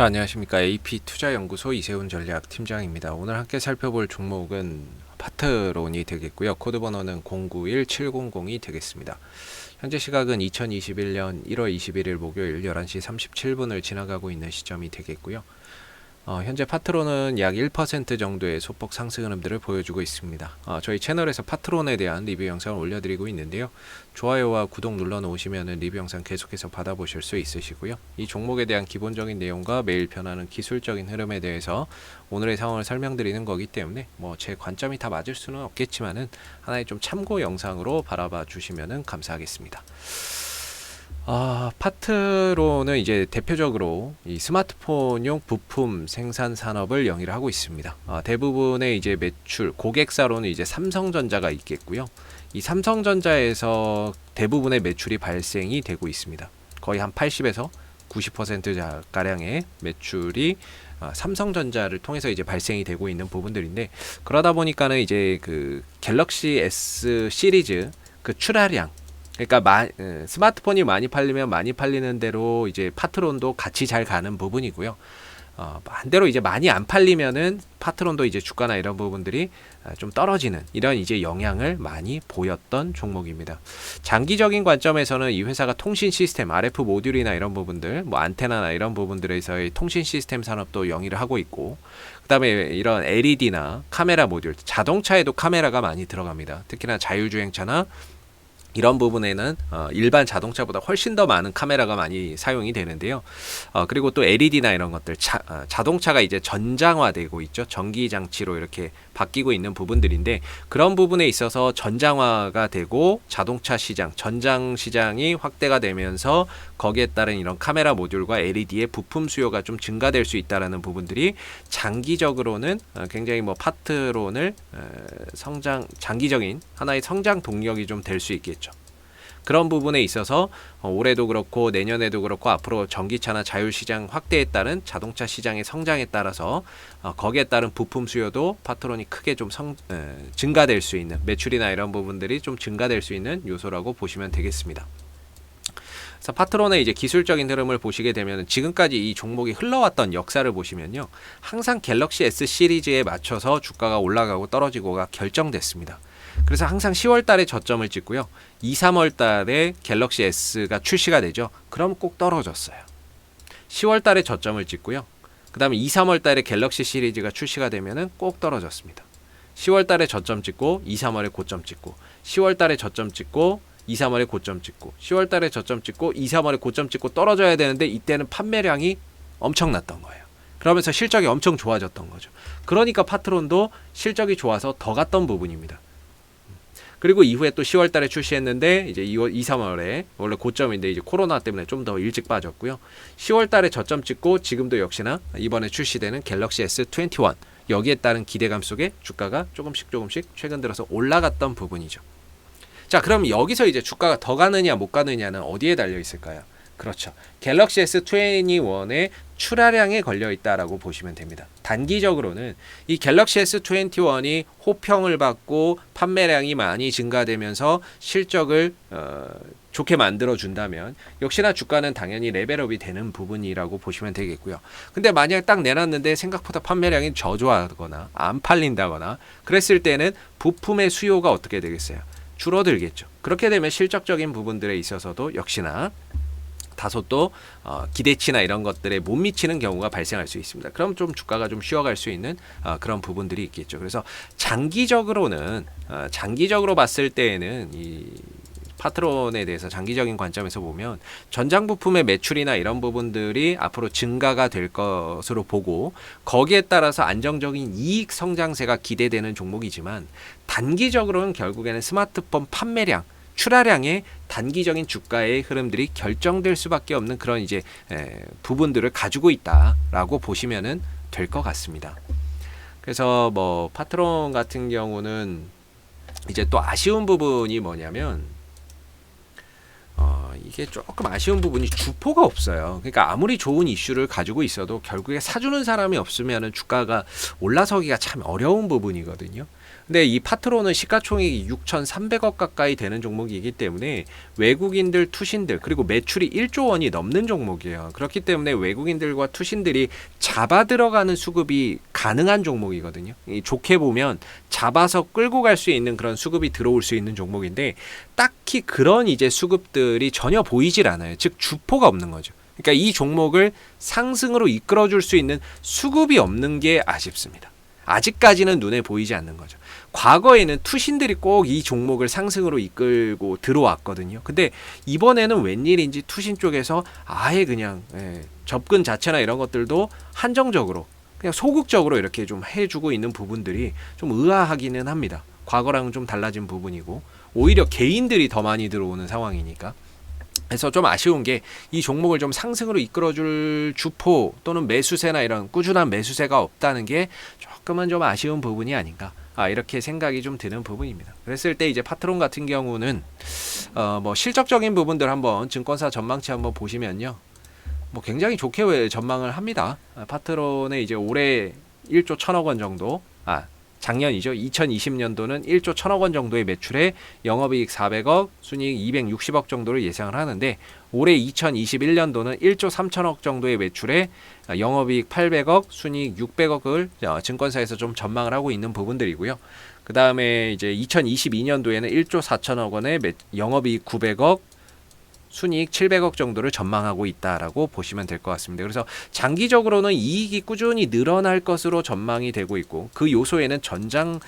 자, 안녕하십니까. AP투자연구소 이세훈 전략팀장입니다. 오늘 함께 살펴볼 종목은 파트론이 되겠고요. 코드 번호는 091700이 되겠습니다. 현재 시각은 2021년 1월 21일 목요일 11시 37분을 지나가고 있는 시점이 되겠고요. 현재 파트론은 약 1% 정도의 소폭 상승 흐름들을 보여주고 있습니다. 저희 채널에서 파트론에 대한 리뷰 영상을 올려드리고 있는데요. 좋아요와 구독 눌러놓으시면 리뷰 영상 계속해서 받아보실 수 있으시고요. 이 종목에 대한 기본적인 내용과 매일 변하는 기술적인 흐름에 대해서 오늘의 상황을 설명드리는 거기 때문에 제 관점이 다 맞을 수는 없겠지만은 하나의 좀 참고 영상으로 바라봐 주시면 감사하겠습니다. 파트론은 이제 대표적으로 이 스마트폰용 부품 생산 산업을 영위를 하고 있습니다. 대부분의 이제 매출, 고객사로는 이제 삼성전자가 있겠고요. 이 삼성전자에서 대부분의 매출이 발생이 되고 있습니다. 거의 한 80에서 90% 가량의 매출이 삼성전자를 통해서 이제 발생이 되고 있는 부분들인데, 그러다 보니까는 이제 그 갤럭시 S 시리즈 그 출하량, 그러니까 스마트폰이 많이 팔리면 많이 팔리는 대로 이제 파트론도 같이 잘 가는 부분이고요. 반대로 이제 많이 안 팔리면은 파트론도 이제 주가나 이런 부분들이 좀 떨어지는 이런 이제 영향을 많이 보였던 종목입니다. 장기적인 관점에서는 이 회사가 통신 시스템, RF 모듈이나 이런 부분들, 안테나나 이런 부분들에서의 통신 시스템 산업도 영위를 하고 있고, 그다음에 이런 LED나 카메라 모듈, 자동차에도 카메라가 많이 들어갑니다. 특히나 자율주행차나 이런 부분에는 일반 자동차보다 훨씬 더 많은 카메라가 많이 사용이 되는데요. 그리고 또 LED나 이런 것들, 자동차가 이제 전장화되고 있죠. 전기 장치로 이렇게 바뀌고 있는 부분들인데, 그런 부분에 있어서 전장화가 되고 자동차 시장, 전장 시장이 확대가 되면서 거기에 따른 이런 카메라 모듈과 LED의 부품 수요가 좀 증가될 수 있다라는 부분들이 장기적으로는 굉장히 파트론을 장기적인 하나의 성장 동력이 좀 될 수 있겠죠. 그런 부분에 있어서 올해도 그렇고 내년에도 그렇고 앞으로 전기차나 자율시장 확대에 따른 자동차 시장의 성장에 따라서 거기에 따른 부품 수요도 파트론이 크게 좀 증가될 수 있는, 매출이나 이런 부분들이 좀 증가될 수 있는 요소라고 보시면 되겠습니다. 그래서 파트론의 이제 기술적인 흐름을 보시게 되면 지금까지 이 종목이 흘러왔던 역사를 보시면요, 항상 갤럭시 S 시리즈에 맞춰서 주가가 올라가고 떨어지고가 결정됐습니다. 그래서 항상 10월 달에 저점을 찍고요. 2, 3월 달에 갤럭시 S가 출시가 되죠. 그럼 꼭 떨어졌어요. 10월 달에 저점을 찍고요. 그 다음에 2, 3월 달에 갤럭시 시리즈가 출시가 되면은 꼭 떨어졌습니다. 10월 달에 저점 찍고 2, 3월에 고점 찍고, 10월 달에 저점 찍고 2, 3월에 고점 찍고, 10월 달에 저점 찍고 2, 3월에 고점 찍고 떨어져야 되는데, 이때는 판매량이 엄청났던 거예요. 그러면서 실적이 엄청 좋아졌던 거죠. 그러니까 파트론도 실적이 좋아서 더 갔던 부분입니다. 그리고 이후에 또 10월 달에 출시했는데 이제 2, 3월에 원래 고점인데 이제 코로나 때문에 좀 더 일찍 빠졌고요. 10월 달에 저점 찍고 지금도 역시나 이번에 출시되는 갤럭시 S21, 여기에 따른 기대감 속에 주가가 조금씩 최근 들어서 올라갔던 부분이죠. 자, 그럼 여기서 이제 주가가 더 가느냐 못 가느냐는 어디에 달려 있을까요? 그렇죠. 갤럭시 S21의 출하량에 걸려 있다라고 보시면 됩니다. 단기적으로는 이 갤럭시 S21이 호평을 받고 판매량이 많이 증가되면서 실적을 좋게 만들어 준다면 역시나 주가는 당연히 레벨업이 되는 부분이라고 보시면 되겠고요. 근데 만약 딱 내놨는데 생각보다 판매량이 저조하거나 안 팔린다거나 그랬을 때는 부품의 수요가 어떻게 되겠어요? 줄어들겠죠. 그렇게 되면 실적적인 부분들에 있어서도 역시나 다소 또 기대치나 이런 것들에 못 미치는 경우가 발생할 수 있습니다. 그럼 좀 주가가 좀 쉬어갈 수 있는 그런 부분들이 있겠죠. 그래서 장기적으로는 장기적으로 봤을 때에는 이 파트론에 대해서 장기적인 관점에서 보면 전장 부품의 매출이나 이런 부분들이 앞으로 증가가 될 것으로 보고, 거기에 따라서 안정적인 이익 성장세가 기대되는 종목이지만, 단기적으로는 결국에는 스마트폰 판매량, 출하량의 단기적인 주가의 흐름들이 결정될 수밖에 없는 그런 이제 부분들을 가지고 있다라고 보시면은 될 것 같습니다. 그래서 파트론 같은 경우는 이제 또 아쉬운 부분이 뭐냐면 이게 조금 아쉬운 부분이 주포가 없어요. 그러니까 아무리 좋은 이슈를 가지고 있어도 결국에 사주는 사람이 없으면 주가가 올라서기가 참 어려운 부분이거든요. 근데 이 파트론은 시가총액이 6,300억 가까이 되는 종목이기 때문에 외국인들, 투신들, 그리고 매출이 1조 원이 넘는 종목이에요. 그렇기 때문에 외국인들과 투신들이 잡아 들어가는 수급이 가능한 종목이거든요. 좋게 보면 잡아서 끌고 갈 수 있는 그런 수급이 들어올 수 있는 종목인데, 딱히 그런 이제 수급들이 전혀 보이질 않아요. 즉 주포가 없는 거죠. 그러니까 이 종목을 상승으로 이끌어줄 수 있는 수급이 없는 게 아쉽습니다. 아직까지는 눈에 보이지 않는 거죠. 과거에는 투신들이 꼭 이 종목을 상승으로 이끌고 들어왔거든요. 근데 이번에는 웬일인지 투신 쪽에서 아예 그냥 접근 자체나 이런 것들도 한정적으로 그냥 소극적으로 이렇게 좀 해주고 있는 부분들이 좀 의아하기는 합니다. 과거랑은 좀 달라진 부분이고, 오히려 개인들이 더 많이 들어오는 상황이니까. 그래서 좀 아쉬운 게 이 종목을 좀 상승으로 이끌어줄 주포 또는 매수세나 이런 꾸준한 매수세가 없다는 게 조금은 좀 아쉬운 부분이 아닌가, 이렇게 생각이 좀 드는 부분입니다. 그랬을 때 이제 파트론 같은 경우는 뭐 실적적인 부분들 한번 증권사 전망치 한번 보시면요, 뭐 굉장히 좋게 전망을 합니다. 파트론의 이제 올해 1조 1천억 원 정도, 작년이죠. 2020년도는 1조 1천억 원 정도의 매출에 영업이익 400억, 순이익 260억 정도를 예상을 하는데, 올해 2021년도는 1조 3천억 정도의 매출에 영업이익 800억, 순이익 600억을 증권사에서 좀 전망을 하고 있는 부분들이고요. 그 다음에 이제 2022년도에는 1조 4천억 원의 영업이익 900억, 순이익 700억 정도를 전망하고 있다라고 보시면 될 것 같습니다. 그래서 장기적으로는 이익이 꾸준히 늘어날 것으로 전망이 되고 있고, 그 요소에는 전장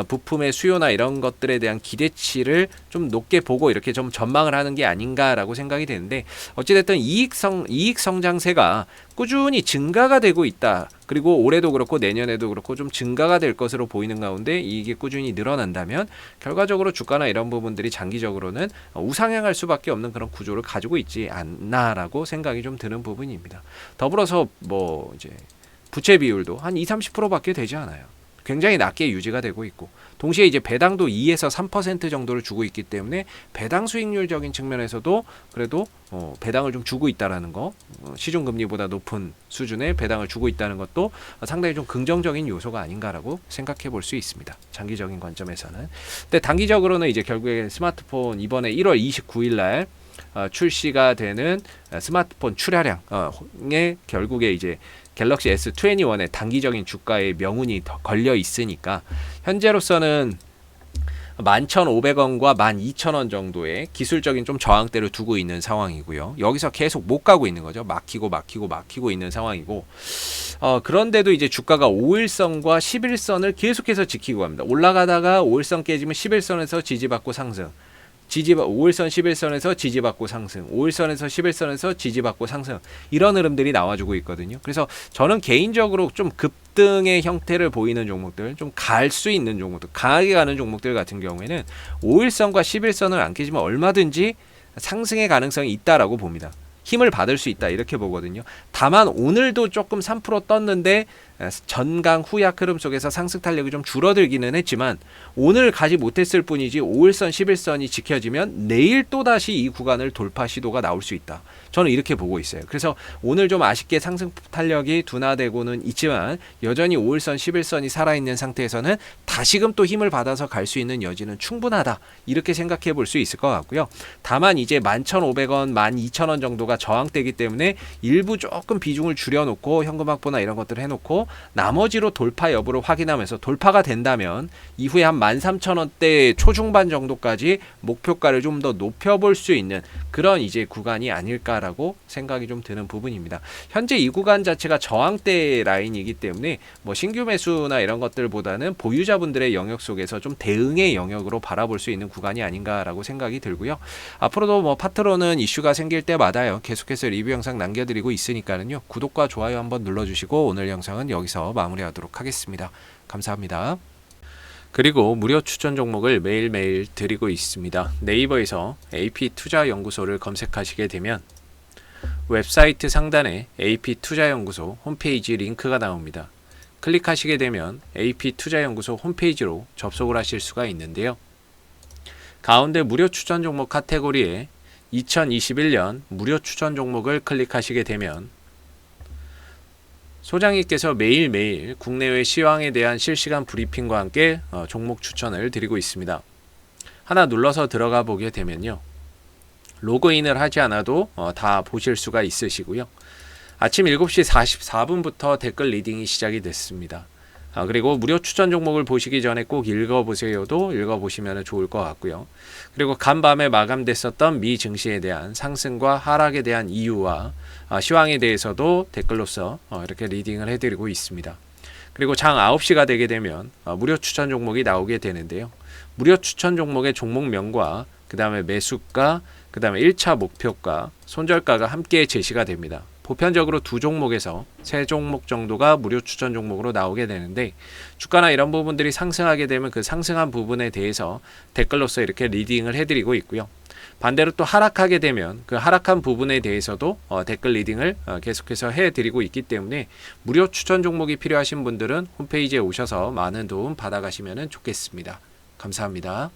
부품의 수요나 이런 것들에 대한 기대치를 좀 높게 보고 이렇게 좀 전망을 하는 게 아닌가라고 생각이 되는데, 어찌됐든 이익 성장세가 꾸준히 증가가 되고 있다. 그리고 올해도 그렇고 내년에도 그렇고 좀 증가가 될 것으로 보이는 가운데 이익이 꾸준히 늘어난다면 결과적으로 주가나 이런 부분들이 장기적으로는 우상향할 수밖에 없는 그런 구조를 가지고 있지 않나라고 생각이 좀 드는 부분입니다. 더불어서 뭐 이제 부채 비율도 한 20-30%밖에 되지 않아요. 굉장히 낮게 유지가 되고 있고, 동시에 이제 배당도 2에서 3% 정도를 주고 있기 때문에 배당 수익률적인 측면에서도 그래도 배당을 좀 주고 있다라는 거, 시중 금리보다 높은 수준의 배당을 주고 있다는 것도 상당히 좀 긍정적인 요소가 아닌가라고 생각해 볼 수 있습니다. 장기적인 관점에서는. 근데 단기적으로는 이제 결국에 스마트폰 이번에 1월 29일 날 출시가 되는 스마트폰 출하량에 결국에 이제 갤럭시 S21의 단기적인 주가의 명운이 더 걸려 있으니까, 현재로서는 11,500원과 12,000원 정도의 기술적인 좀 저항대를 두고 있는 상황이고요. 여기서 계속 못 가고 있는 거죠. 막히고 있는 상황이고, 그런데도 이제 주가가 5일선과 11선을 계속해서 지키고 갑니다. 올라가다가 5일선 깨지면 11선에서 지지받고 상승, 5일선 11선에서 지지받고 상승, 5일선에서 11선에서 지지받고 상승, 이런 흐름들이 나와주고 있거든요. 그래서 저는 개인적으로 좀 급등의 형태를 보이는 종목들, 좀 갈 수 있는 종목들, 강하게 가는 종목들 같은 경우에는 5일선과 11선을 안 깨지면 얼마든지 상승의 가능성이 있다라고 봅니다. 힘을 받을 수 있다, 이렇게 보거든요. 다만 오늘도 조금 3% 떴는데 전강 후약 흐름 속에서 상승 탄력이 좀 줄어들기는 했지만, 오늘 가지 못했을 뿐이지 5일선 11선이 지켜지면 내일 또다시 이 구간을 돌파 시도가 나올 수 있다, 저는 이렇게 보고 있어요. 그래서 오늘 좀 아쉽게 상승 탄력이 둔화되고는 있지만 여전히 5일선 11선이 살아있는 상태에서는 다시금 또 힘을 받아서 갈 수 있는 여지는 충분하다, 이렇게 생각해 볼 수 있을 것 같고요. 다만 이제 11,500원, 12,000원 정도가 저항대이기 때문에 일부 조금 비중을 줄여놓고 현금 확보나 이런 것들을 해놓고 나머지로 돌파 여부를 확인하면서, 돌파가 된다면 이후에 한 13,000원대 초중반 정도까지 목표가를 좀 더 높여볼 수 있는 그런 이제 구간이 아닐까라고 생각이 좀 드는 부분입니다. 현재 이 구간 자체가 저항대 라인이기 때문에 뭐 신규 매수나 이런 것들보다는 보유자분들의 영역 속에서 좀 대응의 영역으로 바라볼 수 있는 구간이 아닌가라고 생각이 들고요. 앞으로도 뭐 파트로는 이슈가 생길 때마다요, 계속해서 리뷰 영상 남겨드리고 있으니까는요, 구독과 좋아요 한번 눌러주시고 오늘 영상은 여기서 마무리하도록 하겠습니다. 감사합니다. 그리고 무료 추천 종목을 매일매일 드리고 있습니다. 네이버에서 AP투자연구소를 검색하시게 되면 웹사이트 상단에 AP투자연구소 홈페이지 링크가 나옵니다. 클릭하시게 되면 AP투자연구소 홈페이지로 접속을 하실 수가 있는데요. 가운데 무료 추천 종목 카테고리에 2021년 무료 추천 종목을 클릭하시게 되면 소장님께서 매일매일 국내외 시황에 대한 실시간 브리핑과 함께 종목 추천을 드리고 있습니다. 하나 눌러서 들어가 보게 되면요. 로그인을 하지 않아도 다 보실 수가 있으시고요. 아침 7시 44분부터 댓글 리딩이 시작이 됐습니다. 그리고 무료 추천 종목을 보시기 전에 꼭 읽어보세요도 읽어보시면 좋을 것 같고요. 그리고 간밤에 마감됐었던 미 증시에 대한 상승과 하락에 대한 이유와 시황에 대해서도 댓글로서 이렇게 리딩을 해드리고 있습니다. 그리고 장 9시가 되게 되면 무료 추천 종목이 나오게 되는데요. 무료 추천 종목의 종목명과 그 다음에 매수가, 그 다음에 1차 목표가, 손절가가 함께 제시가 됩니다. 보편적으로 2종목에서 3종목 정도가 무료 추천 종목으로 나오게 되는데 주가나 이런 부분들이 상승하게 되면 그 상승한 부분에 대해서 댓글로서 이렇게 리딩을 해드리고 있고요. 반대로 또 하락하게 되면 그 하락한 부분에 대해서도 댓글 리딩을 계속해서 해드리고 있기 때문에 무료 추천 종목이 필요하신 분들은 홈페이지에 오셔서 많은 도움 받아가시면 좋겠습니다. 감사합니다.